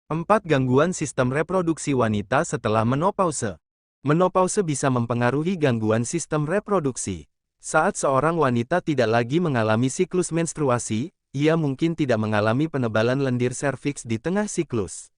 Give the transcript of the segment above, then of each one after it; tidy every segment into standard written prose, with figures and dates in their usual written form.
4. Gangguan sistem reproduksi wanita setelah menopause. Menopause bisa mempengaruhi gangguan sistem reproduksi. Saat seorang wanita tidak lagi mengalami siklus menstruasi, ia mungkin tidak mengalami penebalan lendir serviks di tengah siklus.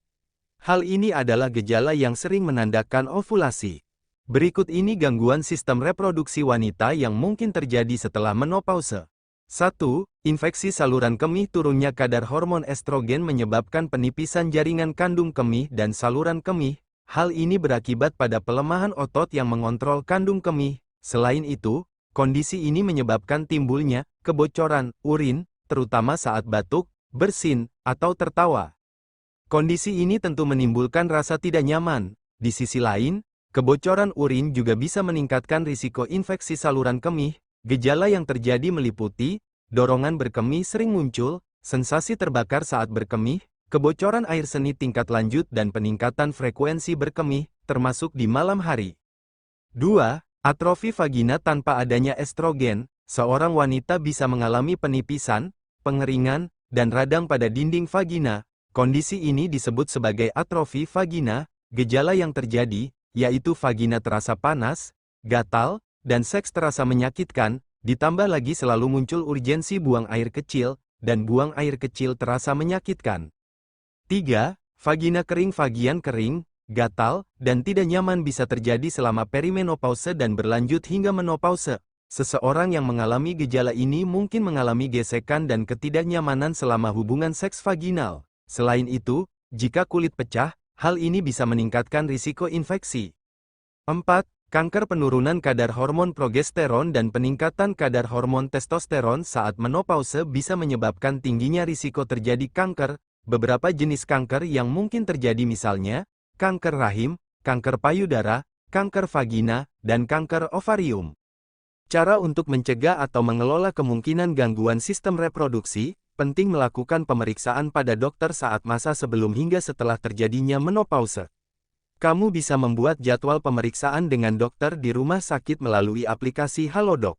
Hal ini adalah gejala yang sering menandakan ovulasi. Berikut ini gangguan sistem reproduksi wanita yang mungkin terjadi setelah menopause. 1. Infeksi saluran kemih. Turunnya kadar hormon estrogen menyebabkan penipisan jaringan kandung kemih dan saluran kemih. Hal ini berakibat pada pelemahan otot yang mengontrol kandung kemih. Selain itu, kondisi ini menyebabkan timbulnya kebocoran urin, terutama saat batuk, bersin, atau tertawa. Kondisi ini tentu menimbulkan rasa tidak nyaman. Di sisi lain, kebocoran urin juga bisa meningkatkan risiko infeksi saluran kemih. Gejala yang terjadi meliputi, dorongan berkemih sering muncul, sensasi terbakar saat berkemih, kebocoran air seni tingkat lanjut dan peningkatan frekuensi berkemih, termasuk di malam hari. 2. Atrofi vagina. Tanpa adanya estrogen, seorang wanita bisa mengalami penipisan, pengeringan, dan radang pada dinding vagina. Kondisi ini disebut sebagai atrofi vagina. Gejala yang terjadi, yaitu vagina terasa panas, gatal, dan seks terasa menyakitkan, ditambah lagi selalu muncul urgensi buang air kecil, dan buang air kecil terasa menyakitkan. 3. Vagina kering. Vagian kering, gatal, dan tidak nyaman bisa terjadi selama perimenopause dan berlanjut hingga menopause. Seseorang yang mengalami gejala ini mungkin mengalami gesekan dan ketidaknyamanan selama hubungan seks vaginal. Selain itu, jika kulit pecah, hal ini bisa meningkatkan risiko infeksi. 4. Kanker. Penurunan kadar hormon progesteron dan peningkatan kadar hormon testosteron saat menopause bisa menyebabkan tingginya risiko terjadi kanker. Beberapa jenis kanker yang mungkin terjadi misalnya, kanker rahim, kanker payudara, kanker vagina, dan kanker ovarium. Cara untuk mencegah atau mengelola kemungkinan gangguan sistem reproduksi, penting melakukan pemeriksaan pada dokter saat masa sebelum hingga setelah terjadinya menopause. Kamu bisa membuat jadwal pemeriksaan dengan dokter di rumah sakit melalui aplikasi Halodoc.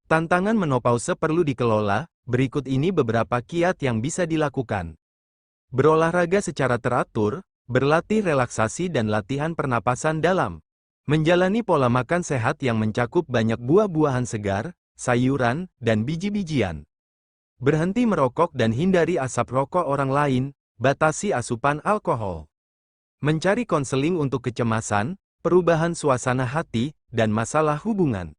Tantangan menopause perlu dikelola. Berikut ini beberapa kiat yang bisa dilakukan. Berolahraga secara teratur, berlatih relaksasi dan latihan pernapasan dalam. Menjalani pola makan sehat yang mencakup banyak buah-buahan segar, sayuran, dan biji-bijian. Berhenti merokok dan hindari asap rokok orang lain. Batasi asupan alkohol. Mencari konseling untuk kecemasan, perubahan suasana hati, dan masalah hubungan.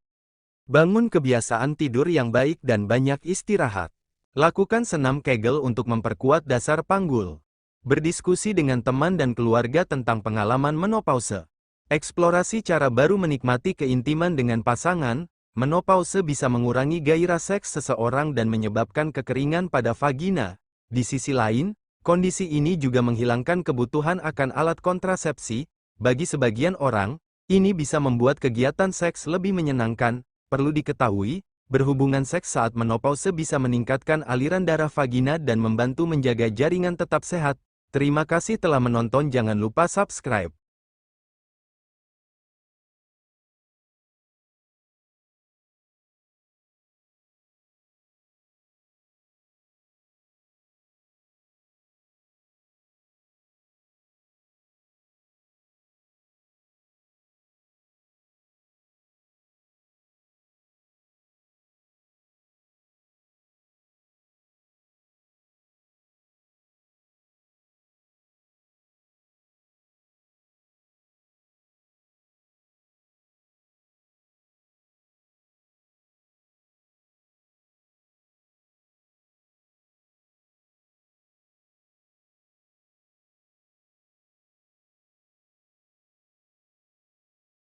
Bangun kebiasaan tidur yang baik dan banyak istirahat. Lakukan senam Kegel untuk memperkuat dasar panggul. Berdiskusi dengan teman dan keluarga tentang pengalaman menopause. Eksplorasi cara baru menikmati keintiman dengan pasangan. Menopause bisa mengurangi gairah seks seseorang dan menyebabkan kekeringan pada vagina. Di sisi lain, kondisi ini juga menghilangkan kebutuhan akan alat kontrasepsi. Bagi sebagian orang, ini bisa membuat kegiatan seks lebih menyenangkan. Perlu diketahui, berhubungan seks saat menopause bisa meningkatkan aliran darah vagina dan membantu menjaga jaringan tetap sehat. Terima kasih telah menonton. Jangan lupa subscribe.